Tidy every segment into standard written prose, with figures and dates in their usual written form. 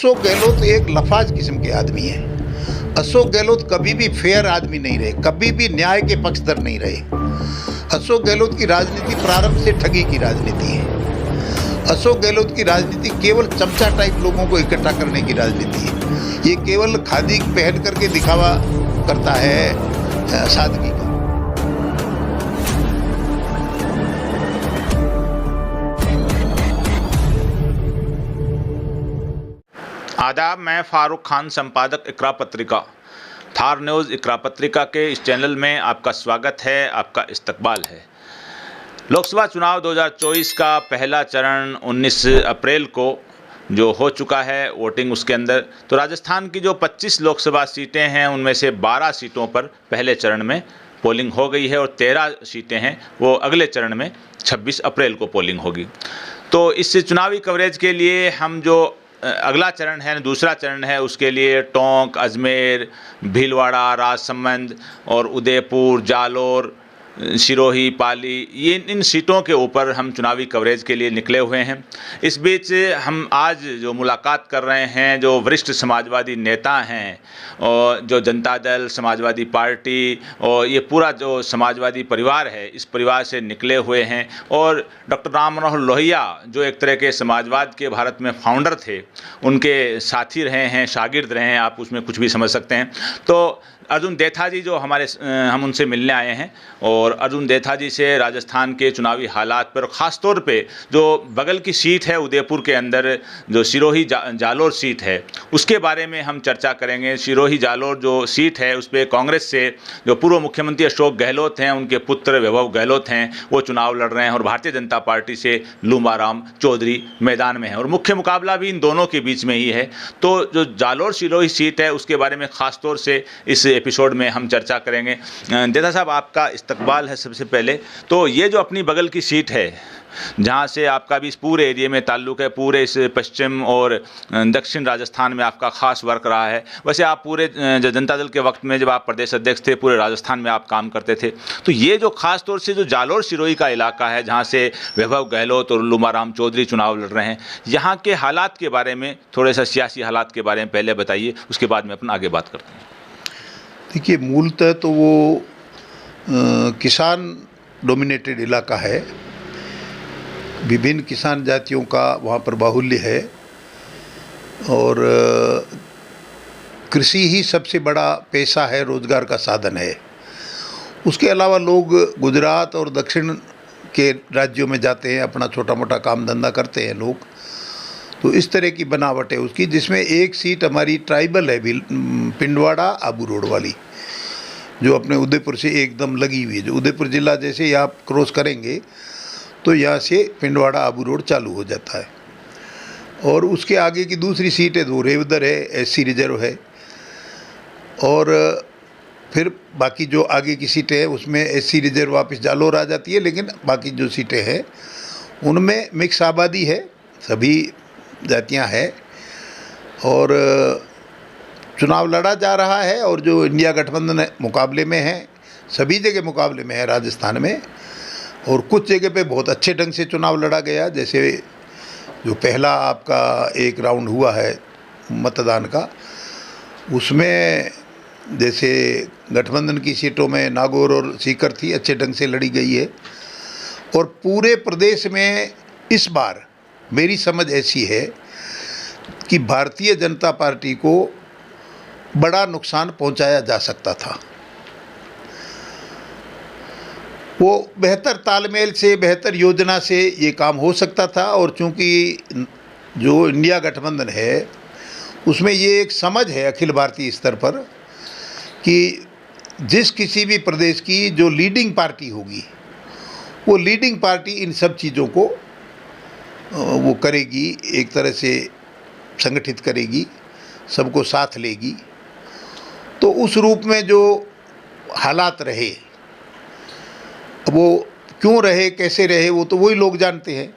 अशोक गहलोत एक लफाज किस्म के आदमी हैं। अशोक गहलोत कभी भी फेयर आदमी नहीं रहे, कभी भी न्याय के पक्षधर नहीं रहे। अशोक गहलोत की राजनीति प्रारंभ से ठगी की राजनीति है। अशोक गहलोत की राजनीति केवल चमचा टाइप लोगों को इकट्ठा करने की राजनीति है। ये केवल खादी पहन करके दिखावा करता है सादगी का। आदाब, मैं फारूक खान, संपादक इकरा पत्रिका। थार न्यूज़ इकरा पत्रिका के इस चैनल में आपका स्वागत है, आपका इस्तकबाल है। लोकसभा चुनाव 2024 का पहला चरण 19 अप्रैल को जो हो चुका है वोटिंग, उसके अंदर तो राजस्थान की जो 25 लोकसभा सीटें हैं उनमें से 12 सीटों पर पहले चरण में पोलिंग हो गई है और 13 सीटें हैं वो अगले चरण में 26 अप्रैल को पोलिंग होगी। तो इस चुनावी कवरेज के लिए हम जो अगला चरण है, दूसरा चरण है, उसके लिए टोंक, अजमेर, भीलवाड़ा, राजसमंद और उदयपुर, जालोर, सिरोही, पाली, ये इन सीटों के ऊपर हम चुनावी कवरेज के लिए निकले हुए हैं। इस बीच हम आज जो मुलाकात कर रहे हैं जो वरिष्ठ समाजवादी नेता हैं और जो जनता दल, समाजवादी पार्टी और ये पूरा जो समाजवादी परिवार है, इस परिवार से निकले हुए हैं। और डॉक्टर राम मनोहर लोहिया जो एक तरह के समाजवाद के भारत में फाउंडर थे, उनके साथी रहे हैं, शागिर्द रहे हैं, आप उसमें कुछ भी समझ सकते हैं। तो अर्जुन देथा जी जो हम उनसे मिलने आए हैं और अर्जुन देथा जी से राजस्थान के चुनावी हालात पर, ख़ास तौर पे जो बगल की सीट है उदयपुर के अंदर जो सिरोही जालोर सीट है उसके बारे में हम चर्चा करेंगे। सिरोही जालोर जो सीट है उस पर कांग्रेस से जो पूर्व मुख्यमंत्री अशोक गहलोत हैं, उनके पुत्र वैभव गहलोत हैं, वो चुनाव लड़ रहे हैं और भारतीय जनता पार्टी से लूमाराम चौधरी मैदान में है और मुख्य मुकाबला भी इन दोनों के बीच में ही है। तो जो जालोर सिरोही सीट है उसके बारे में ख़ास तौर से इस एपिसोड में हम चर्चा करेंगे। देथा साहब, आपका इस्तकबाल है सबसे पहले। तो ये जो अपनी बगल की सीट है जहाँ से आपका भी इस पूरे एरिया में ताल्लुक़ है, पूरे इस पश्चिम और दक्षिण राजस्थान में आपका खास वर्क रहा है। वैसे आप पूरे जनता दल के वक्त में जब आप प्रदेश अध्यक्ष थे, पूरे राजस्थान में आप काम करते थे। तो ये जो खास तौर से जो जालोर सिरोही का इलाका है जहाँ से वैभव गहलोत और लूमाराम चौधरी चुनाव लड़ रहे हैं, यहाँ के हालात के बारे में, थोड़े सा सियासी हालात के बारे में पहले बताइए, उसके बाद में अपन आगे बात करते हैं। देखिए, मूलतः तो वो किसान डोमिनेटेड इलाका है। विभिन्न किसान जातियों का वहाँ पर बाहुल्य है और कृषि ही सबसे बड़ा पेशा है, रोजगार का साधन है। उसके अलावा लोग गुजरात और दक्षिण के राज्यों में जाते हैं, अपना छोटा मोटा काम धंधा करते हैं लोग। तो इस तरह की बनावट है उसकी, जिसमें एक सीट हमारी ट्राइबल है, पिंडवाड़ा आबू रोड वाली, जो अपने उदयपुर से एकदम लगी हुई है। जो उदयपुर जिला जैसे ही आप क्रॉस करेंगे तो यहाँ से पिंडवाड़ा आबू रोड चालू हो जाता है। और उसके आगे की दूसरी सीट है, वो रेवदर है, एससी रिजर्व है। और फिर बाकी जो आगे की सीटें हैं उसमें एससी रिजर्व वापस जालोर आ जाती है, लेकिन बाकी जो सीटें हैं उनमें मिक्स आबादी है, सभी जातियां हैं और चुनाव लड़ा जा रहा है। और जो इंडिया गठबंधन मुकाबले में है, सभी जगह मुकाबले में है राजस्थान में, और कुछ जगह पे बहुत अच्छे ढंग से चुनाव लड़ा गया। जैसे जो पहला आपका एक राउंड हुआ है मतदान का, उसमें जैसे गठबंधन की सीटों में नागौर और सीकर थी, अच्छे ढंग से लड़ी गई है। और पूरे प्रदेश में इस बार मेरी समझ ऐसी है कि भारतीय जनता पार्टी को बड़ा नुकसान पहुंचाया जा सकता था। वो बेहतर तालमेल से, बेहतर योजना से ये काम हो सकता था। और चूंकि जो इंडिया गठबंधन है उसमें ये एक समझ है अखिल भारतीय स्तर पर कि जिस किसी भी प्रदेश की जो लीडिंग पार्टी होगी, वो लीडिंग पार्टी इन सब चीज़ों को वो करेगी, एक तरह से संगठित करेगी, सबको साथ लेगी। तो उस रूप में जो हालात रहे, वो क्यों रहे, कैसे रहे, वो तो वही लोग जानते हैं।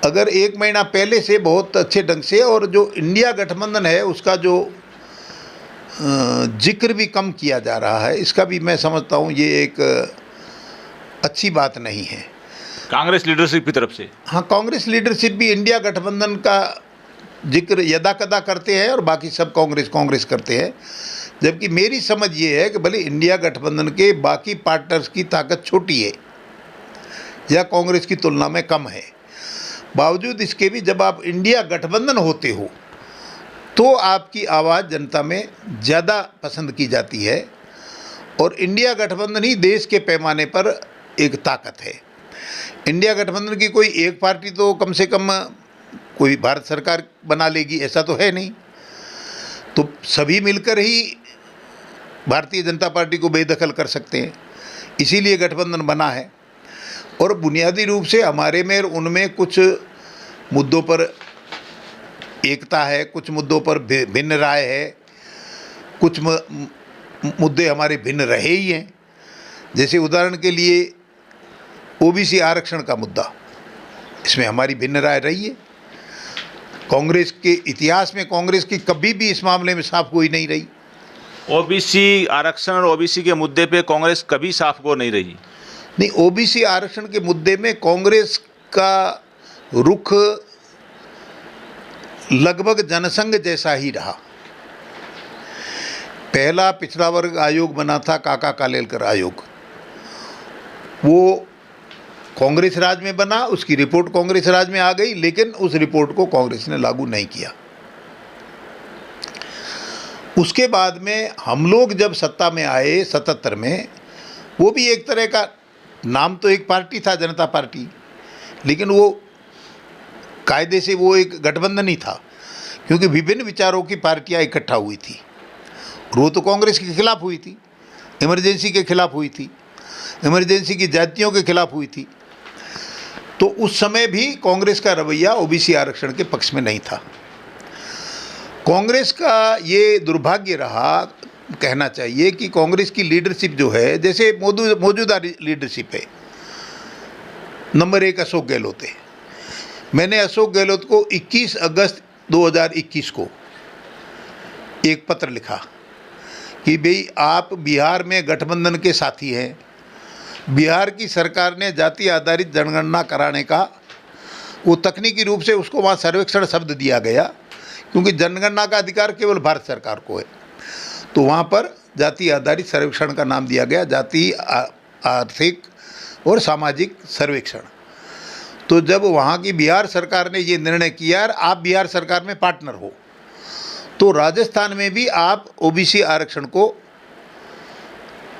अगर एक महीना पहले से बहुत अच्छे ढंग से, और जो इंडिया गठबंधन है उसका जो जिक्र भी कम किया जा रहा है, इसका भी मैं समझता हूँ ये एक अच्छी बात नहीं है कांग्रेस लीडरशिप की तरफ से। हाँ, कांग्रेस लीडरशिप भी इंडिया गठबंधन का जिक्र यदा कदा करते हैं और बाकी सब कांग्रेस कांग्रेस करते हैं, जबकि मेरी समझ ये है कि भले इंडिया गठबंधन के बाकी पार्टनर्स की ताकत छोटी है या कांग्रेस की तुलना में कम है, बावजूद इसके भी जब आप इंडिया गठबंधन होते हो तो आपकी आवाज़ जनता में ज़्यादा पसंद की जाती है और इंडिया गठबंधन ही देश के पैमाने पर एक ताकत है। इंडिया गठबंधन की कोई एक पार्टी तो कम से कम कोई भारत सरकार बना लेगी ऐसा तो है नहीं, तो सभी मिलकर ही भारतीय जनता पार्टी को बेदखल कर सकते हैं, इसीलिए गठबंधन बना है। और बुनियादी रूप से हमारे में और उनमें कुछ मुद्दों पर एकता है, कुछ मुद्दों पर भिन्न राय है, कुछ मुद्दे हमारे भिन्न रहे ही हैं। जैसे उदाहरण के लिए ओबीसी आरक्षण का मुद्दा, इसमें हमारी भिन्न राय रही है। कांग्रेस के इतिहास में कांग्रेस की कभी भी इस मामले में साफ गोई नहीं रही। ओबीसी आरक्षण और ओबीसी के मुद्दे पे कांग्रेस कभी साफ गो नहीं रही। नहीं, ओबीसी आरक्षण के मुद्दे में कांग्रेस का रुख लगभग जनसंघ जैसा ही रहा। पहला पिछड़ा वर्ग आयोग बना था काका कालेलकर आयोग, वो कांग्रेस राज में बना, उसकी रिपोर्ट कांग्रेस राज में आ गई, लेकिन उस रिपोर्ट को कांग्रेस ने लागू नहीं किया। उसके बाद में हम लोग जब सत्ता में आए 77 में, वो भी एक तरह का नाम तो एक पार्टी था, जनता पार्टी, लेकिन वो कायदे से वो एक गठबंधन ही था, क्योंकि विभिन्न विचारों की पार्टियां इकट्ठा हुई थी। वो तो कांग्रेस के खिलाफ हुई थी, इमरजेंसी के खिलाफ हुई थी, इमरजेंसी की जातियों के खिलाफ हुई थी। तो उस समय भी कांग्रेस का रवैया ओबीसी आरक्षण के पक्ष में नहीं था। कांग्रेस का ये दुर्भाग्य रहा, कहना चाहिए कि कांग्रेस की लीडरशिप जो है, जैसे मौजूदा लीडरशिप है, नंबर 1 अशोक गहलोत है। मैंने अशोक गहलोत को 21 अगस्त 2021 को एक पत्र लिखा कि भाई आप बिहार में गठबंधन के साथी हैं, बिहार की सरकार ने जाति आधारित जनगणना कराने का, वो तकनीकी रूप से उसको वहाँ सर्वेक्षण शब्द दिया गया, क्योंकि जनगणना का अधिकार केवल भारत सरकार को है, तो वहाँ पर जाति आधारित सर्वेक्षण का नाम दिया गया, जाति आर्थिक और सामाजिक सर्वेक्षण। तो जब वहाँ की बिहार सरकार ने ये निर्णय किया, आप बिहार सरकार में पार्टनर हो, तो राजस्थान में भी आप ओबीसी आरक्षण को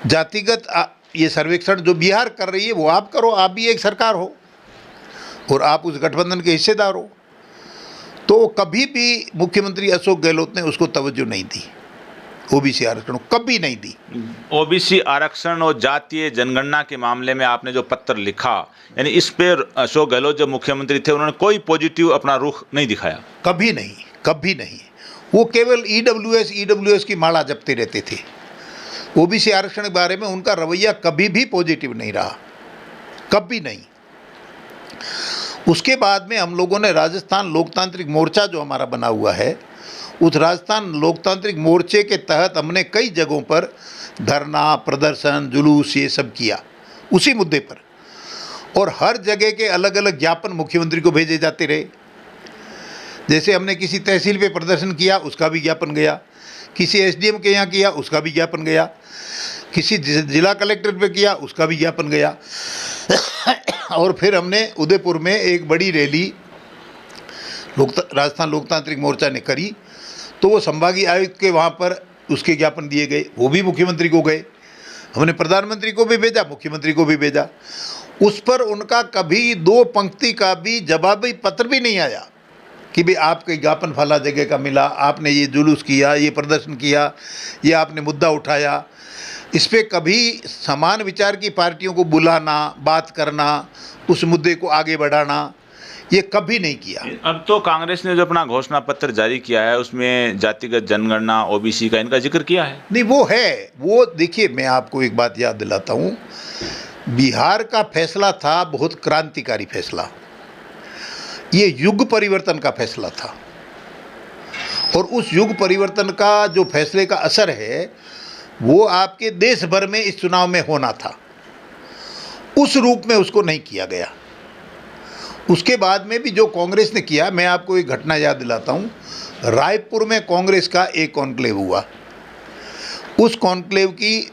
जातिगत ये सर्वेक्षण जो बिहार कर रही है वो आप करो, आप भी एक सरकार हो और आप उस गठबंधन के हिस्सेदार हो। तो कभी भी मुख्यमंत्री अशोक गहलोत ने उसको तवज्जो नहीं दी, ओबीसी आरक्षण कभी नहीं दी। ओबीसी आरक्षण और जातीय जनगणना के मामले में आपने जो पत्र लिखा, यानी इस पर अशोक गहलोत जब मुख्यमंत्री थे उन्होंने कोई पॉजिटिव अपना रुख नहीं दिखाया? कभी नहीं, कभी नहीं। वो केवल ईडब्ल्यूएस की माला जपते रहते थे। ओबीसी आरक्षण के बारे में उनका रवैया कभी भी पॉजिटिव नहीं रहा, कभी नहीं। उसके बाद में हम लोगों ने राजस्थान लोकतांत्रिक मोर्चा जो हमारा बना हुआ है, उस राजस्थान लोकतांत्रिक मोर्चे के तहत हमने कई जगहों पर धरना, प्रदर्शन, जुलूस ये सब किया उसी मुद्दे पर, और हर जगह के अलग अलग ज्ञापन मुख्यमंत्री को भेजे जाते रहे। जैसे हमने किसी तहसील पे प्रदर्शन किया, उसका भी ज्ञापन गया, किसी एसडीएम के यहाँ किया, उसका भी ज्ञापन गया, किसी जिला कलेक्टर पे किया, उसका भी ज्ञापन गया। और फिर हमने उदयपुर में एक बड़ी रैली राजस्थान लोकतांत्रिक मोर्चा ने करी, तो वो संभागीय आयुक्त के वहाँ पर उसके ज्ञापन दिए गए, वो भी मुख्यमंत्री को गए। हमने प्रधानमंत्री को भी भेजा, मुख्यमंत्री को भी भेजा। उस पर उनका कभी 2 पंक्ति का भी जवाबी पत्र भी नहीं आया कि भाई आपके ज्ञापन फला जगह का मिला, आपने ये जुलूस किया, ये प्रदर्शन किया, ये आपने मुद्दा उठाया। इस पर कभी समान विचार की पार्टियों को बुलाना, बात करना, उस मुद्दे को आगे बढ़ाना, ये कभी नहीं किया। अब तो कांग्रेस ने जो अपना घोषणा पत्र जारी किया है उसमें जातिगत जनगणना, ओबीसी का इनका जिक्र किया है? नहीं, वो है, वो देखिए मैं आपको एक बात याद दिलाता हूँ, बिहार का फैसला था बहुत क्रांतिकारी फैसला, ये युग परिवर्तन का फैसला था, और उस युग परिवर्तन का जो फैसले का असर है वो आपके देश भर में इस चुनाव में होना था, उस रूप में उसको नहीं किया गया। उसके बाद में भी जो कांग्रेस ने किया, मैं आपको एक घटना याद दिलाता हूँ। रायपुर में कांग्रेस का एक कॉन्क्लेव हुआ। उस कॉन्क्लेव की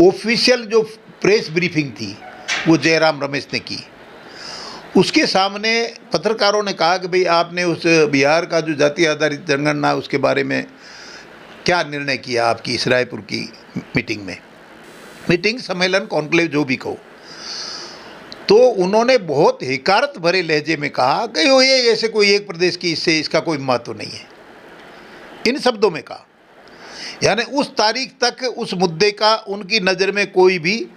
ऑफिशियल जो प्रेस ब्रीफिंग थी वो जयराम रमेश ने की। उसके सामने पत्रकारों ने कहा कि भाई आपने उस बिहार का जो जाति आधारित जनगणना उसके बारे में क्या निर्णय किया आपकी इस रायपुर की मीटिंग में, मीटिंग सम्मेलन कॉन्क्लेव जो भी कहो। तो उन्होंने बहुत हिकारत भरे लहजे में कहा कि ये ऐसे कोई एक प्रदेश की इससे इसका कोई महत्व नहीं है, इन शब्दों में कहा। यानी उस तारीख तक उस मुद्दे का उनकी नज़र में कोई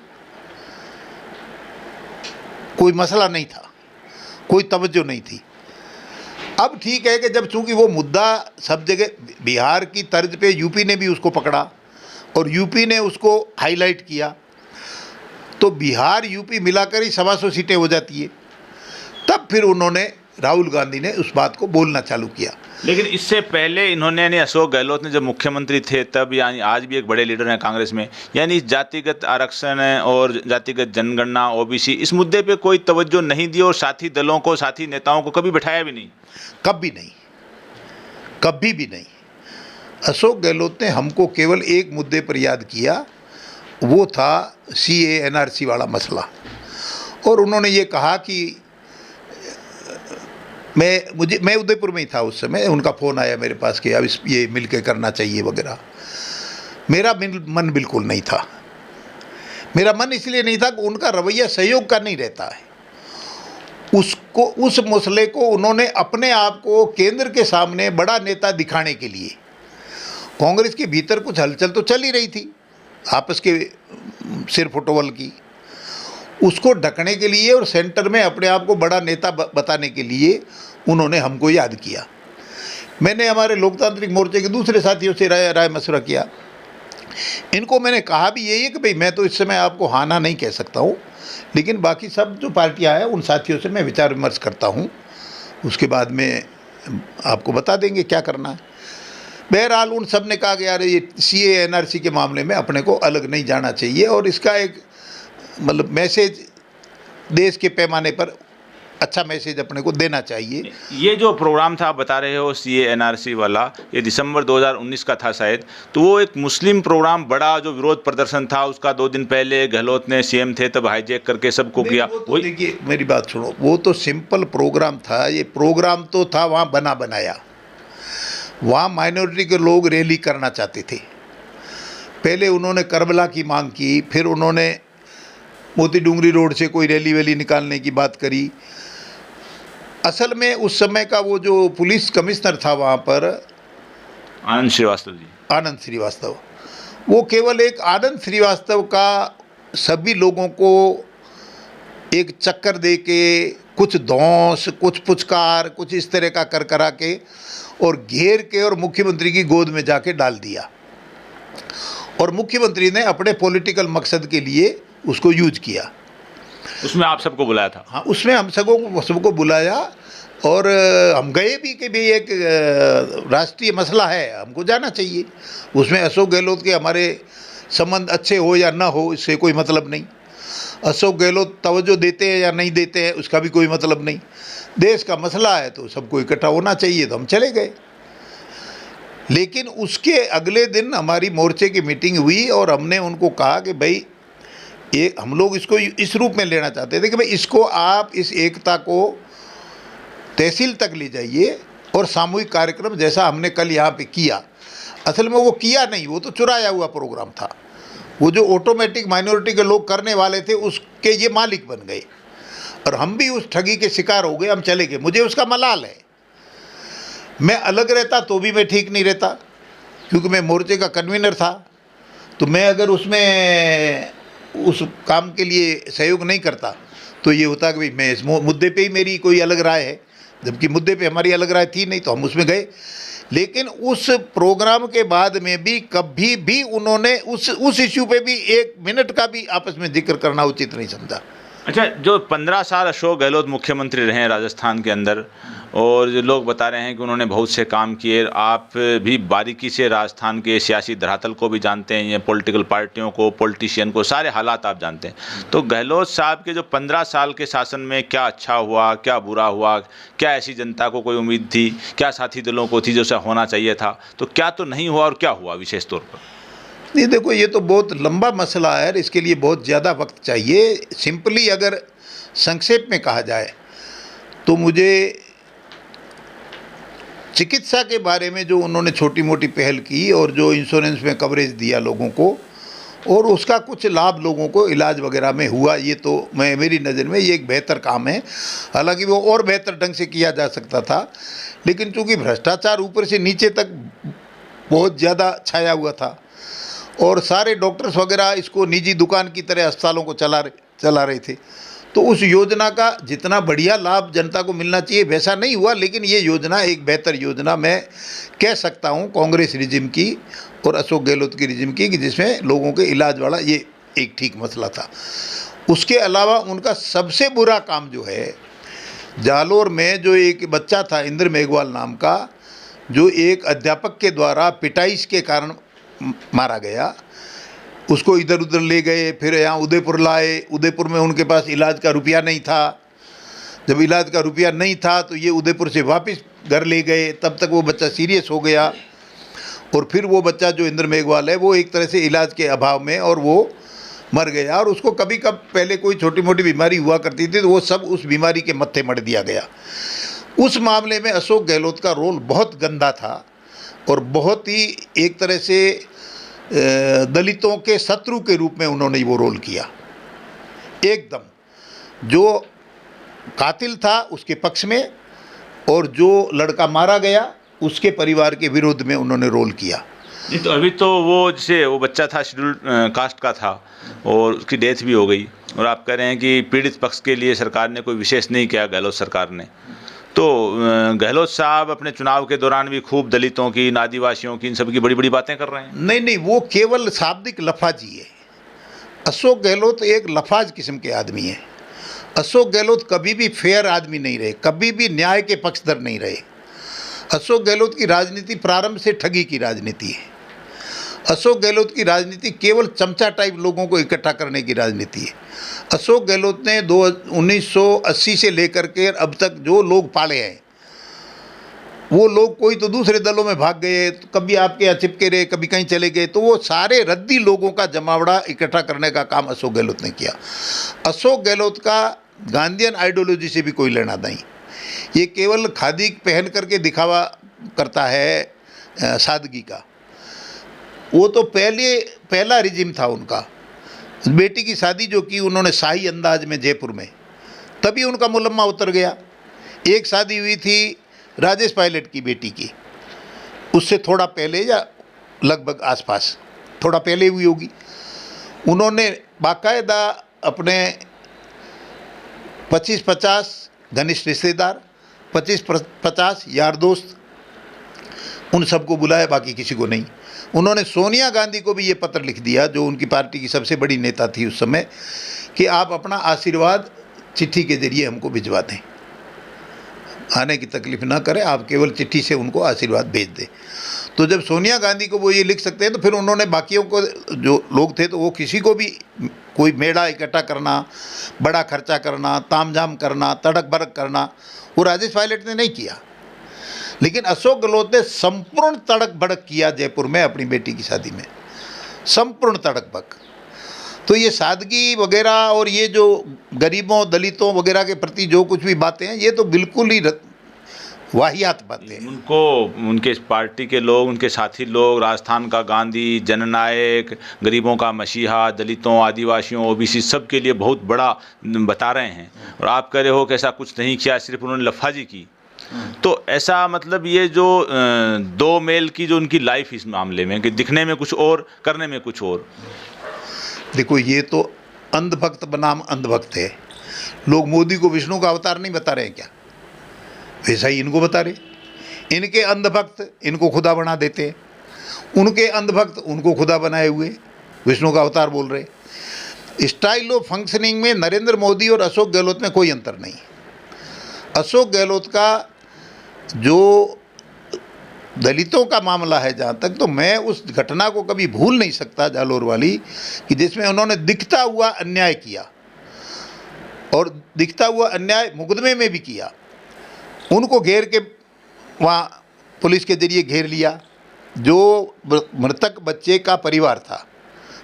मसला नहीं था, कोई तवज्जो नहीं थी। अब ठीक है कि जब चूंकि वो मुद्दा सब जगह बिहार की तर्ज पे यूपी ने भी उसको पकड़ा और यूपी ने उसको हाईलाइट किया, तो बिहार यूपी मिलाकर ही 125 सीटें हो जाती है। तब फिर उन्होंने, राहुल गांधी ने उस बात को बोलना चालू किया। लेकिन इससे पहले इन्होंने, यानी अशोक गहलोत ने जब मुख्यमंत्री थे तब, यानी आज भी एक बड़े लीडर हैं कांग्रेस में, यानी जातिगत आरक्षण और जातिगत जनगणना ओबीसी इस मुद्दे पे कोई तवज्जो नहीं दी और साथी दलों को, साथी नेताओं को कभी बैठाया भी नहीं। कभी नहीं, कभी भी नहीं। अशोक गहलोत ने हमको केवल एक मुद्दे पर याद किया, वो था CA NRC वाला मसला। और उन्होंने ये कहा कि मैं उदयपुर में ही था उस समय, उनका फ़ोन आया मेरे पास कि अब ये मिल के करना चाहिए वगैरह। मेरा मन बिल्कुल नहीं था। मेरा मन इसलिए नहीं था कि उनका रवैया सहयोग का नहीं रहता है। उसको, उस मसले को उन्होंने अपने आप को केंद्र के सामने बड़ा नेता दिखाने के लिए, कांग्रेस के भीतर कुछ हलचल तो चल ही रही थी आपस के सिर फुटबॉल की, उसको ढकने के लिए और सेंटर में अपने आप को बड़ा नेता बताने के लिए उन्होंने हमको याद किया। मैंने हमारे लोकतांत्रिक मोर्चे के दूसरे साथियों से राय मशवरा किया। इनको मैंने कहा भी यही है कि भाई मैं तो इस समय आपको हाँ ना नहीं कह सकता हूँ, लेकिन बाकी सब जो पार्टियाँ हैं उन साथियों से मैं विचार विमर्श करता हूँ, उसके बाद में आपको बता देंगे क्या करना है। बहरहाल उन सब ने कहा कि यार ये CA NRC के मामले में अपने को अलग नहीं जाना चाहिए और इसका एक मतलब मैसेज देश के पैमाने पर अच्छा मैसेज अपने को देना चाहिए। ये जो प्रोग्राम था आप बता रहे हो CA NRC वाला, ये दिसंबर 2019 का था शायद, तो वो एक मुस्लिम प्रोग्राम, बड़ा जो विरोध प्रदर्शन था उसका 2 दिन पहले गहलोत ने CM थे तब हाईजैक करके सबको किया। वो देखिए मेरी बात सुनो, वो तो सिंपल प्रोग्राम था। ये प्रोग्राम तो था वहाँ बना बनाया, वहाँ माइनॉरिटी के लोग रैली करना चाहते थे। पहले उन्होंने करबला की मांग की, फिर उन्होंने मोती डूंगरी रोड से कोई रैली वैली निकालने की बात करी। असल में उस समय का वो जो पुलिस कमिश्नर था वहाँ पर, आनंद श्रीवास्तव, वो केवल एक आनंद श्रीवास्तव का सभी लोगों को एक चक्कर दे के, कुछ धौंस, कुछ पुचकार, कुछ इस तरह का कर करा के और घेर के और मुख्यमंत्री की गोद में जाके डाल दिया। और मुख्यमंत्री ने अपने पॉलिटिकल मकसद के लिए उसको यूज किया। उसमें आप सबको बुलाया था? हाँ, उसमें हम सबको बुलाया और हम गए भी कि भाई एक राष्ट्रीय मसला है, हमको जाना चाहिए। उसमें अशोक गहलोत के हमारे संबंध अच्छे हो या ना हो इससे कोई मतलब नहीं, अशोक गहलोत तवज्जो देते हैं या नहीं देते हैं उसका भी कोई मतलब नहीं। देश का मसला है तो सबको इकट्ठा होना चाहिए, तो हम चले गए। लेकिन उसके अगले दिन हमारी मोर्चे की मीटिंग हुई और हमने उनको कहा कि भाई ये हम लोग इसको इस रूप में लेना चाहते थे कि भाई इसको आप इस एकता को तहसील तक ले जाइए और सामूहिक कार्यक्रम जैसा हमने कल यहाँ पे किया। असल में वो किया नहीं, वो तो चुराया हुआ प्रोग्राम था। वो जो ऑटोमेटिक माइनॉरिटी के लोग करने वाले थे उसके ये मालिक बन गए और हम भी उस ठगी के शिकार हो गए, हम चले गए। मुझे उसका मलाल है। मैं अलग रहता तो भी मैं ठीक नहीं रहता, क्योंकि मैं मोर्चे का कन्वीनर था। तो मैं अगर उसमें उस काम के लिए सहयोग नहीं करता तो ये होता कि भाई मैं इस मुद्दे पे ही मेरी कोई अलग राय है, जबकि मुद्दे पे हमारी अलग राय थी नहीं, तो हम उसमें गए। लेकिन उस प्रोग्राम के बाद में भी कभी भी उन्होंने उस इश्यू पे भी 1 मिनट का भी आपस में जिक्र करना उचित नहीं समझा। अच्छा, जो 15 साल अशोक गहलोत मुख्यमंत्री रहे हैं राजस्थान के अंदर, और जो लोग बता रहे हैं कि उन्होंने बहुत से काम किए, आप भी बारीकी से राजस्थान के सियासी धरातल को भी जानते हैं, ये पॉलिटिकल पार्टियों को, पॉलिटिशियन को, सारे हालात आप जानते हैं। तो गहलोत साहब के जो 15 साल के शासन में क्या अच्छा हुआ, क्या बुरा हुआ, क्या ऐसी जनता को कोई उम्मीद थी, क्या साथी दलों को थी जैसा होना चाहिए था, तो क्या तो नहीं हुआ और क्या हुआ विशेष तौर पर? नहीं, देखो ये तो बहुत लंबा मसला है, इसके लिए बहुत ज़्यादा वक्त चाहिए। सिंपली अगर संक्षेप में कहा जाए तो मुझे चिकित्सा के बारे में जो उन्होंने छोटी मोटी पहल की और जो इंश्योरेंस में कवरेज दिया लोगों को, और उसका कुछ लाभ लोगों को इलाज वगैरह में हुआ, ये तो मेरी नज़र में ये एक बेहतर काम है। हालांकि वो और बेहतर ढंग से किया जा सकता था, लेकिन चूँकि भ्रष्टाचार ऊपर से नीचे तक बहुत ज़्यादा छाया हुआ था और सारे डॉक्टर्स वगैरह इसको निजी दुकान की तरह अस्पतालों को चला रहे थे, तो उस योजना का जितना बढ़िया लाभ जनता को मिलना चाहिए वैसा नहीं हुआ। लेकिन ये योजना एक बेहतर योजना मैं कह सकता हूँ कांग्रेस रिजिम की और अशोक गहलोत की रिजिम की, कि जिसमें लोगों के इलाज वाला ये एक ठीक मसला था। उसके अलावा उनका सबसे बुरा काम जो है, जालोर में जो एक बच्चा था इंद्र मेघवाल नाम का, जो एक अध्यापक के द्वारा पिटाई के कारण मारा गया, उसको इधर उधर ले गए, फिर यहाँ उदयपुर लाए, उदयपुर में उनके पास इलाज का रुपया नहीं था। जब इलाज का रुपया नहीं था तो ये उदयपुर से वापस घर ले गए, तब तक वो बच्चा सीरियस हो गया और फिर वो बच्चा जो इंद्र मेघवाल है वो एक तरह से इलाज के अभाव में और वो मर गया। और उसको कभी कब पहले कोई छोटी मोटी बीमारी हुआ करती थी तो वो सब उस बीमारी के मत्थे मढ़ दिया गया। उस मामले में अशोक गहलोत का रोल बहुत गंदा था और बहुत ही एक तरह से दलितों के शत्रु के रूप में उन्होंने वो रोल किया। एकदम जो कातिल था उसके पक्ष में और जो लड़का मारा गया उसके परिवार के विरोध में उन्होंने रोल किया। नहीं, तो अभी तो वो जैसे वो बच्चा था शेड्यूल्ड कास्ट का था और उसकी डेथ भी हो गई, और आप कह रहे हैं कि पीड़ित पक्ष के लिए सरकार ने कोई विशेष नहीं किया, गहलोत सरकार ने। तो गहलोत साहब अपने चुनाव के दौरान भी खूब दलितों की, आदिवासियों की, इन सब की बड़ी बड़ी बातें कर रहे हैं। नहीं, वो केवल शाब्दिक लफाजी है। अशोक गहलोत एक लफाज किस्म के आदमी है। अशोक गहलोत कभी भी फेयर आदमी नहीं रहे, कभी भी न्याय के पक्षधर नहीं रहे। अशोक गहलोत की राजनीति प्रारंभ से ठगी की राजनीति है। अशोक गहलोत की राजनीति केवल चमचा टाइप लोगों को इकट्ठा करने की राजनीति है। अशोक गहलोत ने 1980 से लेकर के अब तक जो लोग पाले हैं, वो लोग कोई तो दूसरे दलों में भाग गए, तो कभी आपके यहाँ चिपके रहे, कभी कहीं चले गए, तो वो सारे रद्दी लोगों का जमावड़ा इकट्ठा करने का काम अशोक गहलोत ने किया। अशोक गहलोत का गांधीयन आइडियोलॉजी से भी कोई लेना नहीं। ये केवल खादी पहन करके दिखावा करता है सादगी का। वो तो पहला रिजिम था उनका। बेटी की शादी जो की उन्होंने शाही अंदाज में जयपुर में, तभी उनका मुलम्मा उतर गया। एक शादी हुई थी राजेश पायलट की बेटी की, उससे थोड़ा पहले या लगभग आसपास थोड़ा पहले हुई होगी। उन्होंने बाकायदा अपने 25-50 घनिष्ठ रिश्तेदार, 25-50 यार दोस्त, उन सबको बुलाया, बाकी किसी को नहीं। उन्होंने सोनिया गांधी को भी ये पत्र लिख दिया, जो उनकी पार्टी की सबसे बड़ी नेता थी उस समय, कि आप अपना आशीर्वाद चिट्ठी के जरिए हमको भिजवा दें, आने की तकलीफ़ ना करें, आप केवल चिट्ठी से उनको आशीर्वाद भेज दें। तो जब सोनिया गांधी को वो ये लिख सकते हैं, तो फिर उन्होंने बाकियों को, जो लोग थे, तो वो किसी को भी कोई मेड़ा इकट्ठा करना, बड़ा खर्चा करना, तामझाम करना, तड़क भड़क करना, वो राजेश पायलट ने नहीं किया। लेकिन अशोक गहलोत ने संपूर्ण तड़क भड़क किया जयपुर में अपनी बेटी की शादी में, संपूर्ण तड़क भड़क। तो ये सादगी वगैरह और ये जो गरीबों दलितों वगैरह के प्रति जो कुछ भी बातें हैं, ये तो बिल्कुल ही वाहियात बातें हैं। उनको, उनके पार्टी के लोग, उनके साथी लोग राजस्थान का गांधी, जननायक, गरीबों का मसीहा, दलितों, आदिवासियों, ओबीसी सब के लिए बहुत बड़ा बता रहे हैं, और आप कह रहे हो कि ऐसा कुछ नहीं किया, सिर्फ उन्होंने लफाजी की। तो ऐसा मतलब ये जो दो मेल की जो उनकी लाइफ इस मामले में, कि दिखने में कुछ और, करने में कुछ और। देखो, ये तो अंधभक्त बनाम अंधभक्त है। लोग मोदी को विष्णु का अवतार नहीं बता रहे हैं क्या? वैसा ही इनको बता रहे। इनके अंधभक्त इनको खुदा बना देते हैं, उनके अंधभक्त उनको खुदा बनाए हुए विष्णु का अवतार बोल रहे। स्टाइल ऑफ फंक्शनिंग में नरेंद्र मोदी और अशोक गहलोत में कोई अंतर नहीं। अशोक गहलोत का जो दलितों का मामला है जहाँ तक, तो मैं उस घटना को कभी भूल नहीं सकता जालोर वाली, कि जिसमें उन्होंने दिखता हुआ अन्याय किया और दिखता हुआ अन्याय मुकदमे में भी किया। उनको घेर के वहाँ पुलिस के जरिए घेर लिया, जो मृतक बच्चे का परिवार था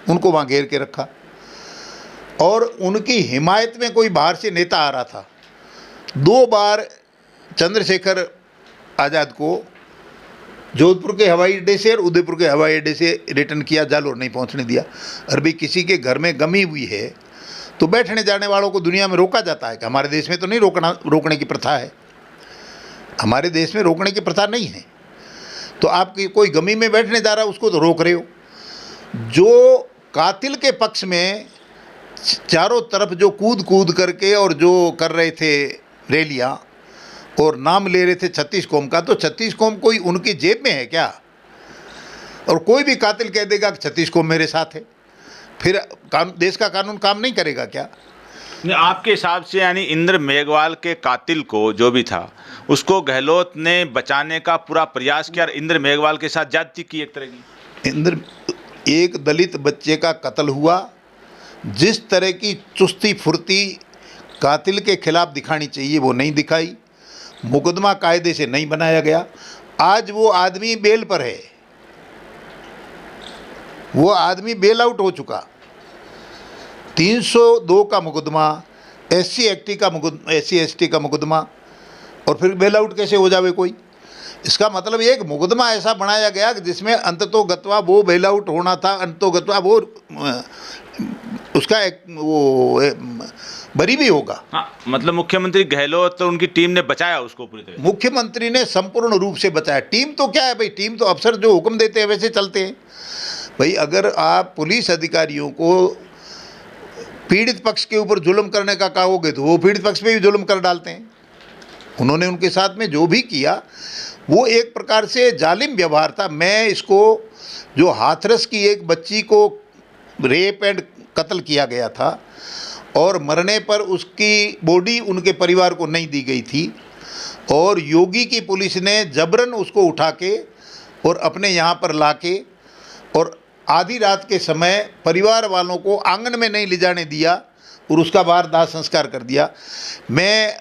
उनको वहाँ घेर के रखा, और उनकी हिमायत में कोई बाहर से नेता आ रहा था। 2 बार चंद्रशेखर आज़ाद को जोधपुर के हवाई अड्डे से और उदयपुर के हवाई अड्डे से रिटर्न किया, जालोर नहीं पहुंचने दिया। और भाई किसी के घर में गमी हुई है तो बैठने जाने वालों को दुनिया में रोका जाता है कि हमारे देश में तो नहीं रोकने की प्रथा है, हमारे देश में रोकने की प्रथा नहीं है। तो आपकी कोई गमी में बैठने जा रहा है उसको तो रोक रहे हो। जो कातिल के पक्ष में चारों तरफ जो कूद कूद करके और जो कर रहे थे रैलियाँ और नाम ले रहे थे 36 कौम का, तो 36 कौम कोई उनकी जेब में है क्या? और कोई भी कातिल कह देगा कि 36 कौम मेरे साथ है, फिर देश का कानून काम नहीं करेगा क्या? आपके हिसाब से यानी इंद्र मेघवाल के कातिल को जो भी था उसको गहलोत ने बचाने का पूरा प्रयास किया और इंद्र मेघवाल के साथ ज्यादती की एक तरह की। एक दलित बच्चे का कत्ल हुआ, जिस तरह की चुस्ती फुर्ती कातिल के खिलाफ दिखानी चाहिए वो नहीं दिखाई, मुकदमा कायदे से नहीं बनाया गया। आज वो आदमी बेल पर है, वो आदमी बेल आउट हो चुका। 302 का मुकदमा, SC ST का मुकदमा, और फिर बेल आउट कैसे हो जावे कोई? इसका मतलब एक मुकदमा ऐसा बनाया गया कि जिसमें अंततोगत्वा वो बेल आउट होना था, अंततोगत्वा वो उसका बरी भी होगा। हाँ, मतलब मुख्यमंत्री गहलोत और उनकी टीम ने बचाया उसको पूरी तरह। मुख्यमंत्री ने संपूर्ण रूप से बचाया। टीम तो क्या है भाई, टीम तो अफसर जो हुक्म देते हैं वैसे चलते हैं भाई। अगर आप पुलिस अधिकारियों को पीड़ित पक्ष के ऊपर जुल्म करने का कहोगे तो वो पीड़ित पक्ष पे भी जुल्म कर डालते हैं। उन्होंने उनके साथ में जो भी किया वो एक प्रकार से जालिम व्यवहार था। मैं इसको, जो हाथरस की एक बच्ची को रेप एंड कत्ल किया गया था और मरने पर उसकी बॉडी उनके परिवार को नहीं दी गई थी, और योगी की पुलिस ने जबरन उसको उठा के और अपने यहाँ पर लाके और आधी रात के समय परिवार वालों को आंगन में नहीं ले जाने दिया और उसका बाहर दाह संस्कार कर दिया। मैं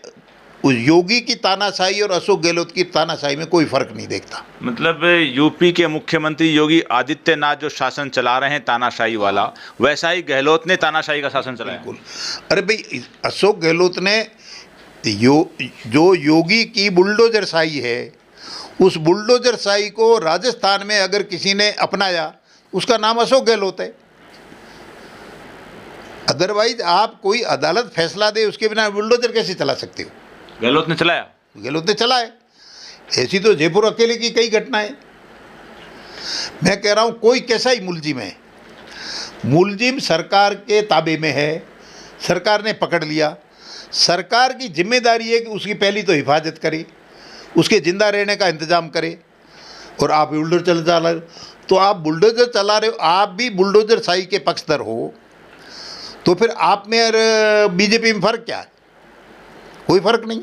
उस योगी की तानाशाही और अशोक गहलोत की तानाशाही में कोई फर्क नहीं देखता। मतलब यूपी के मुख्यमंत्री योगी आदित्यनाथ जो शासन चला रहे हैं तानाशाही वाला, वैसा ही गहलोत ने तानाशाही का शासन चलाया। बिल्कुल। अरे भाई, अशोक गहलोत ने जो योगी की बुलडोजर शाही है, उस बुलडोजर शाही को राजस्थान में अगर किसी ने अपनाया उसका नाम अशोक गहलोत है। अदरवाइज आप कोई अदालत फैसला दे उसके बिना बुलडोजर कैसे चला सकते हो? गहलोत ने चलाया, गहलोत ने चलाए। ऐसी तो जयपुर अकेले की कई घटनाएं। मैं कह रहा हूं कोई कैसा ही मुलजिम है, मुलजिम सरकार के ताबे में है, सरकार ने पकड़ लिया, सरकार की जिम्मेदारी है कि उसकी पहली तो हिफाजत करे, उसके जिंदा रहने का इंतजाम करे। और आप बुलडोजर चला रहे हो, तो आप बुलडोजर चला रहे हो, आप भी बुलडोजर शाही के पक्षधर हो, तो फिर आप में और बीजेपी में फ़र्क क्या है? कोई फ़र्क नहीं।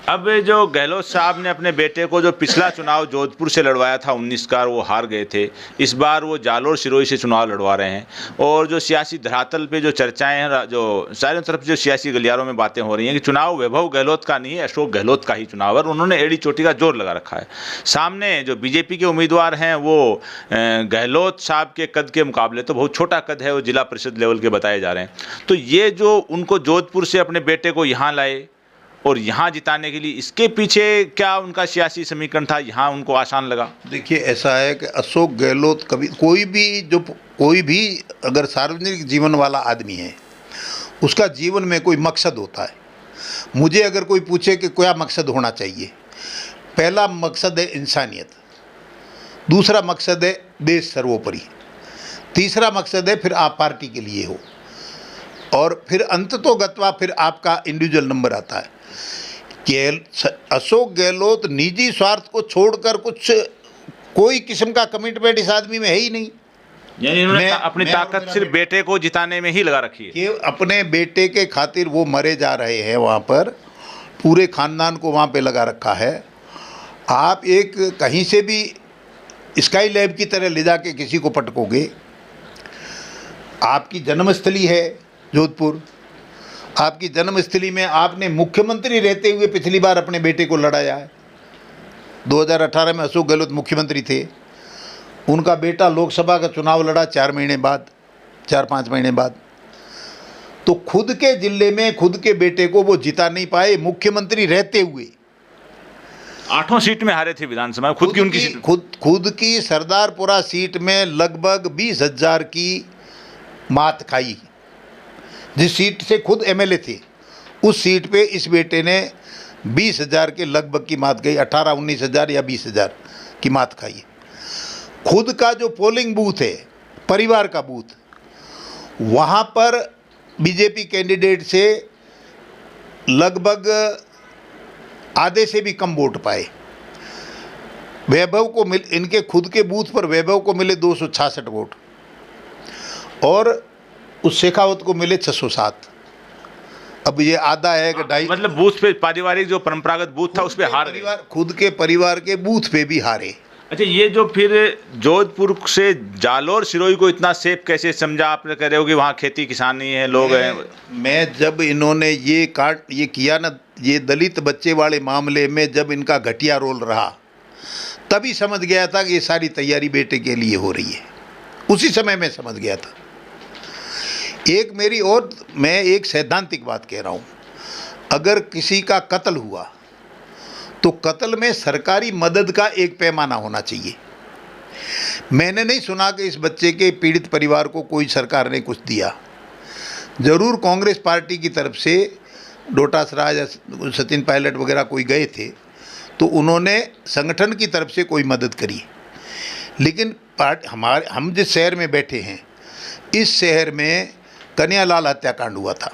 अब जो गहलोत साहब ने अपने बेटे को जो पिछला चुनाव जोधपुर से लड़वाया था 19 का, वो हार गए थे, इस बार वो जालोर सिरोही से चुनाव लड़वा रहे हैं। और जो सियासी धरातल पे जो चर्चाएं हैं, जो चारों तरफ जो सियासी गलियारों में बातें हो रही हैं कि चुनाव वैभव गहलोत का नहीं है, अशोक गहलोत का ही चुनाव है। उन्होंने एड़ी चोटी का जोर लगा रखा है। सामने जो बीजेपी के उम्मीदवार हैं वो गहलोत साहब के कद के मुकाबले तो बहुत छोटा कद है, वो जिला परिषद लेवल के बताए जा रहे हैं। तो ये जो उनको जोधपुर से अपने बेटे को यहाँ लाए और यहाँ जिताने के लिए, इसके पीछे क्या उनका सियासी समीकरण था, यहाँ उनको आसान लगा? देखिए, ऐसा है कि अशोक गहलोत कभी कोई भी अगर सार्वजनिक जीवन वाला आदमी है, उसका जीवन में कोई मकसद होता है। मुझे अगर कोई पूछे कि क्या मकसद होना चाहिए, पहला मकसद है इंसानियत, दूसरा मकसद है देश सर्वोपरि, तीसरा मकसद है फिर आप पार्टी के लिए हो, और फिर अंततोगत्वा फिर आपका इंडिविजुअल नंबर आता है। अशोक गहलोत निजी स्वार्थ को छोड़कर कोई किस्म का कमिटमेंट इस आदमी में है ही नहीं। यानी इन्होंने अपनी ताकत सिर्फ बेटे को जिताने में ही लगा रखी है। कि अपने बेटे के खातिर वो मरे जा रहे हैं वहाँ पर, पूरे खानदान को वहाँ पे लगा रखा है। आप एक कहीं से भी स्काई लैब की तरह ले जाके किसी को पटकोगे। आपकी जन्मस्थली है जोधपुर, आपकी जन्मस्थली में आपने मुख्यमंत्री रहते हुए पिछली बार अपने बेटे को लड़ाया है। 2018 में अशोक गहलोत मुख्यमंत्री थे, उनका बेटा लोकसभा का चुनाव लड़ा 4 महीने बाद, 4-5 महीने बाद। तो खुद के जिले में खुद के बेटे को वो जिता नहीं पाए मुख्यमंत्री रहते हुए। 8 सीट में हारे थे विधानसभा में, खुद की उनकी सीट, खुद की सरदारपुरा सीट में लगभग 20,000 की मात खाई। जिस सीट से खुद एमएलए थे उस सीट पे इस बेटे ने 20,000 के लगभग की मात गई, 18-19,000 या 20,000 की मात खाई। खुद का जो पोलिंग बूथ है, परिवार का बूथ, वहाँ पर बीजेपी कैंडिडेट से लगभग आधे से भी कम वोट पाए। वैभव को इनके खुद के बूथ पर वैभव को मिले 266 वोट और उस शेखावत को मिले 607। अब ये आधा है कि 2.5, मतलब बूथ पे पारिवारिक जो परंपरागत बूथ था उस पे हार गए। खुद के परिवार के बूथ पे भी हारे। अच्छा, ये जो फिर जोधपुर से जालोर सिरोही को इतना सेफ कैसे समझा? आपने कह रहे हो कि वहाँ खेती किसानी है, लोग हैं। मैं जब इन्होंने ये किया ना, ये दलित बच्चे वाले मामले में जब इनका घटिया रोल रहा, तभी समझ गया था कि ये सारी तैयारी बेटे के लिए हो रही है। उसी समय में समझ गया था। मैं एक सैद्धांतिक बात कह रहा हूँ, अगर किसी का कत्ल हुआ तो कत्ल में सरकारी मदद का एक पैमाना होना चाहिए। मैंने नहीं सुना कि इस बच्चे के पीड़ित परिवार को कोई सरकार ने कुछ दिया। ज़रूर कांग्रेस पार्टी की तरफ से डोटासरा या सचिन पायलट वगैरह कोई गए थे तो उन्होंने संगठन की तरफ से कोई मदद करी, लेकिन हम जिस शहर में बैठे हैं, इस शहर में कन्हैयालाल हत्याकांड हुआ था।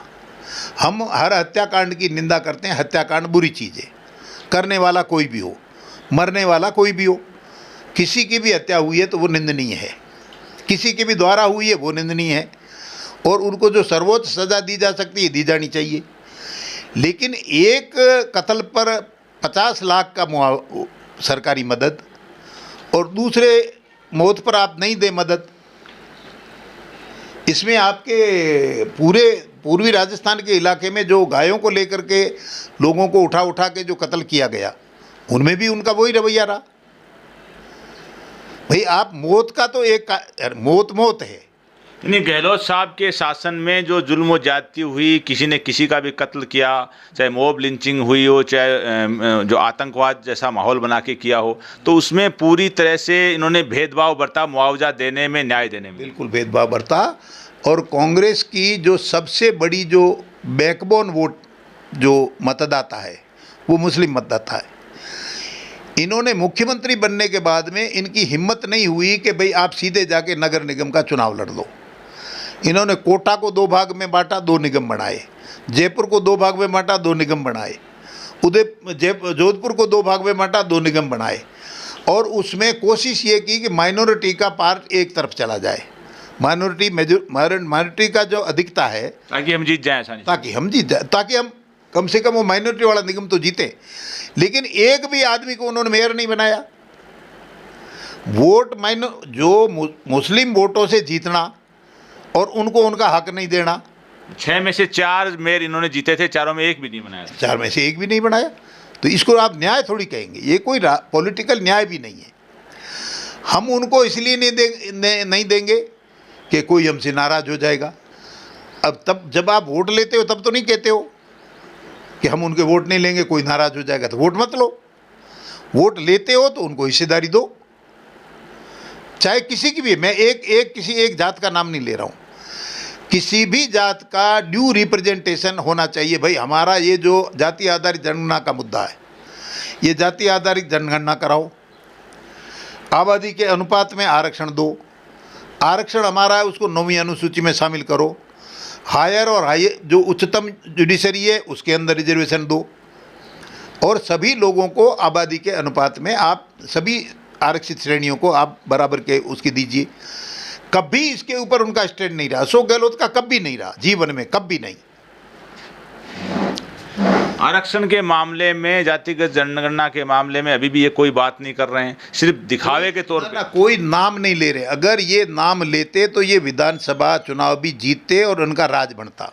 हम हर हत्याकांड की निंदा करते हैं, हत्याकांड बुरी चीज़ है, करने वाला कोई भी हो, मरने वाला कोई भी हो, किसी की भी हत्या हुई है तो वो निंदनीय है, किसी के भी द्वारा हुई है वो निंदनीय है, और उनको जो सर्वोच्च सज़ा दी जा सकती है दी जानी चाहिए। लेकिन एक कत्ल पर 50 लाख का सरकारी मदद और दूसरे मौत पर आप नहीं दें मदद, इसमें आपके पूरे पूर्वी राजस्थान के इलाके में जो गायों को लेकर के लोगों को उठा उठा के जो कत्ल किया गया, उनमें भी उनका वही रवैया रहा। भाई आप मौत का तो मौत है। यानी गहलोत साहब के शासन में जो जुल्म व ज्यादती हुई, किसी ने किसी का भी कत्ल किया, चाहे मॉब लिंचिंग हुई हो, चाहे जो आतंकवाद जैसा माहौल बना के किया हो, तो उसमें पूरी तरह से इन्होंने भेदभाव बरता, मुआवजा देने में, न्याय देने में बिल्कुल भेदभाव बरता। और कांग्रेस की जो सबसे बड़ी जो बैकबोन वोट जो मतदाता है वो मुस्लिम मतदाता है। इन्होंने मुख्यमंत्री बनने के बाद में इनकी हिम्मत नहीं हुई कि भाई आप सीधे जाके नगर निगम का चुनाव लड़ लो। इन्होंने कोटा को 2 भाग में बांटा, 2 निगम बनाए। जयपुर को 2 भाग में बांटा, 2 निगम बनाए। जोधपुर को 2 भाग में बांटा, 2 निगम बनाए। और उसमें कोशिश ये की कि माइनॉरिटी का पार्ट एक तरफ चला जाए, माइनॉरिटी का जो अधिकता है, ताकि हम जीत जाएं, ताकि हम कम से कम वो माइनॉरिटी वाला निगम तो जीते। लेकिन एक भी आदमी को उन्होंने मेयर नहीं बनाया। जो मुस्लिम वोटों से जीतना और उनको उनका हक नहीं देना। 6 में से 4 मेयर इन्होंने जीते थे, 4 में एक भी नहीं बनाया। 4 में से एक भी नहीं बनाया, तो इसको आप न्याय थोड़ी कहेंगे। ये कोई पॉलिटिकल न्याय भी नहीं है। हम उनको इसलिए नहीं देंगे कि कोई हमसे नाराज़ हो जाएगा। अब तब जब आप वोट लेते हो तब तो नहीं कहते हो कि हम उनके वोट नहीं लेंगे, कोई नाराज़ हो जाएगा तो वोट मत लो। वोट लेते हो तो उनको हिस्सेदारी दो, चाहे किसी की भी। मैं किसी एक जात का नाम नहीं ले रहा हूँ, किसी भी जात का ड्यू रिप्रेजेंटेशन होना चाहिए। भाई हमारा ये जो जाति आधारित जनगणना का मुद्दा है, ये जाति आधारित जनगणना कराओ, आबादी के अनुपात में आरक्षण दो। आरक्षण हमारा है उसको 9वीं अनुसूची में शामिल करो। हायर और जो उच्चतम जुडिशरी है उसके अंदर रिजर्वेशन दो, और सभी लोगों को आबादी के अनुपात में आप सभी आरक्षित श्रेणियों को आप बराबर के उसकी दीजिए। कभी इसके ऊपर उनका स्टैंड नहीं रहा। अशोक गहलोत का कभी नहीं रहा, जीवन में कभी नहीं। आरक्षण के मामले में, जातिगत जनगणना के मामले में अभी भी ये कोई बात नहीं कर रहे हैं, सिर्फ दिखावे के तौर पे कोई नाम नहीं ले रहे। अगर ये नाम लेते तो ये विधानसभा चुनाव भी जीतते और उनका राज बनता।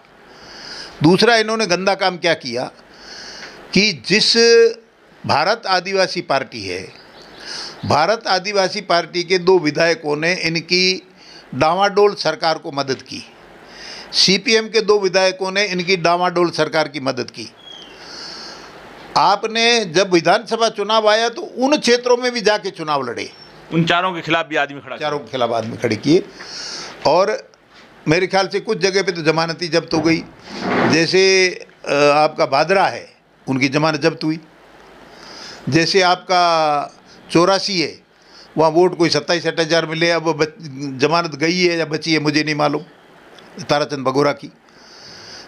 दूसरा, इन्होंने गंदा काम क्या किया कि जिस भारत आदिवासी पार्टी है, भारत आदिवासी पार्टी के 2 विधायकों ने इनकी डामाडोल सरकार को मदद की। सीपीएम के 2 विधायकों ने इनकी डामाडोल सरकार की मदद की। आपने जब विधानसभा चुनाव आया तो उन क्षेत्रों में भी जाके चुनाव लड़े, उन चारों के खिलाफ भी आदमी खड़ा, चारों के खिलाफ आदमी खड़े किए। और मेरे ख्याल से कुछ जगह पे तो जमानती जब्त हो गई। जैसे आपका भादरा है, उनकी जमानत जब्त हुई। जैसे आपका 84 है, वहाँ वोट कोई 27-28 मिले। अब जमानत गई है या बची है मुझे नहीं मालूम, ताराचंद बगोरा की।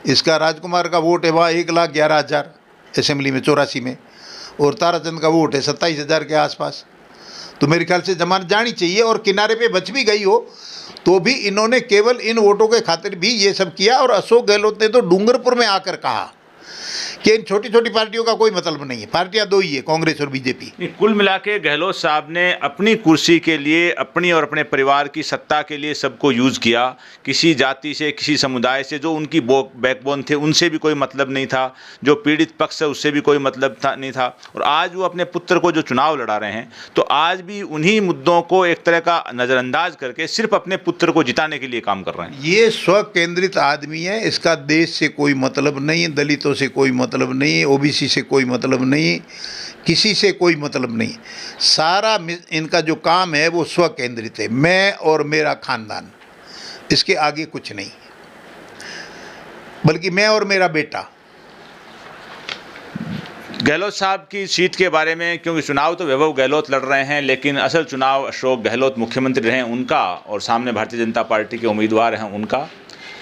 इसका राजकुमार का वोट है वहाँ 1,11,000 असेंबली में 84 में, और ताराचंद का वोट है 27,000 के आसपास। तो मेरे ख्याल से जमानत जानी चाहिए। और किनारे पे बच भी गई हो तो भी इन्होंने केवल इन वोटों के खातिर भी ये सब किया। और अशोक गहलोत ने तो डूंगरपुर में आकर कहा कि इन छोटी छोटी पार्टियों का कोई मतलब नहीं है, पार्टियां 2 ही है, कांग्रेस और बीजेपी। कुल मिला के गहलोत साहब ने अपनी कुर्सी के लिए, अपनी और अपने परिवार की सत्ता के लिए सबको यूज़ किया। किसी जाति से, किसी समुदाय से, जो उनकी बैकबोन थे उनसे भी कोई मतलब नहीं था, जो पीड़ित पक्ष है उससे भी कोई मतलब नहीं था। और आज वो अपने पुत्र को जो चुनाव लड़ा रहे हैं, तो आज भी उन्हीं मुद्दों को एक तरह का नज़रअंदाज करके सिर्फ अपने पुत्र को जिताने के लिए काम कर रहे हैं। ये स्व केंद्रित आदमी है, इसका देश से कोई मतलब नहीं, दलितों से कोई मतलब नहीं, ओबीसी से कोई मतलब नहीं, किसी से कोई मतलब नहीं। सारा इनका जो काम है वो स्व केंद्रित है, मैं और मेरा खानदान, इसके आगे कुछ नहीं, बल्कि मैं और मेरा बेटा। गहलोत साहब की सीट के बारे में, क्योंकि चुनाव तो वैभव गहलोत लड़ रहे हैं, लेकिन असल चुनाव अशोक गहलोत मुख्यमंत्री रहे उनका, और सामने भारतीय जनता पार्टी के उम्मीदवार हैं उनका।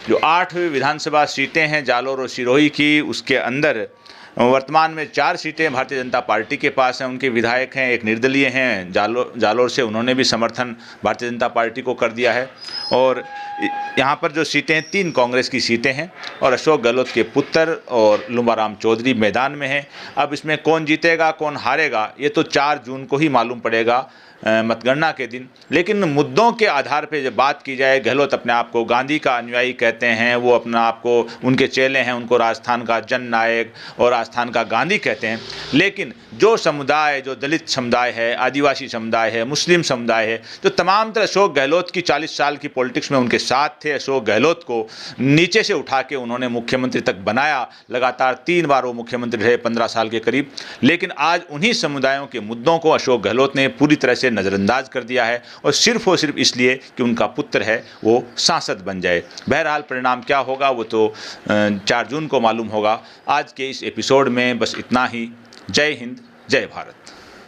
जो 8 विधानसभा सीटें हैं जालोर और सिरोही की, उसके अंदर वर्तमान में 4 सीटें भारतीय जनता पार्टी के पास हैं। उनके विधायक हैं, एक निर्दलीय हैं जालोर से, उन्होंने भी समर्थन भारतीय जनता पार्टी को कर दिया है। और यहाँ पर जो सीटें हैं 3 कांग्रेस की सीटें हैं, और अशोक गहलोत के पुत्र और लुम्बाराम चौधरी मैदान में हैं। अब इसमें कौन जीतेगा कौन हारेगा ये तो 4 जून को ही मालूम पड़ेगा, मतगणना के दिन। लेकिन मुद्दों के आधार पे जब बात की जाए, गहलोत अपने आप को गांधी का अनुयायी कहते हैं, वो अपने आप को, उनके चेले हैं, उनको राजस्थान का जननायक और राजस्थान का गांधी कहते हैं। लेकिन जो समुदाय, जो दलित समुदाय है, आदिवासी समुदाय है, मुस्लिम समुदाय है, जो तमाम तरह अशोक गहलोत की 40 साल की पॉलिटिक्स में उनके साथ थे, अशोक गहलोत को नीचे से उठा के उन्होंने मुख्यमंत्री तक बनाया। लगातार 3 बार वो मुख्यमंत्री रहे 15 साल के करीब। लेकिन आज उन्हीं समुदायों के मुद्दों को अशोक गहलोत ने पूरी तरह से नज़रअंदाज कर दिया है, और सिर्फ इसलिए कि उनका पुत्र है वो सांसद बन जाए। बहरहाल परिणाम क्या होगा वो तो 4 जून को मालूम होगा। आज के इस एपिसोड में बस इतना ही। जय हिंद, जय भारत।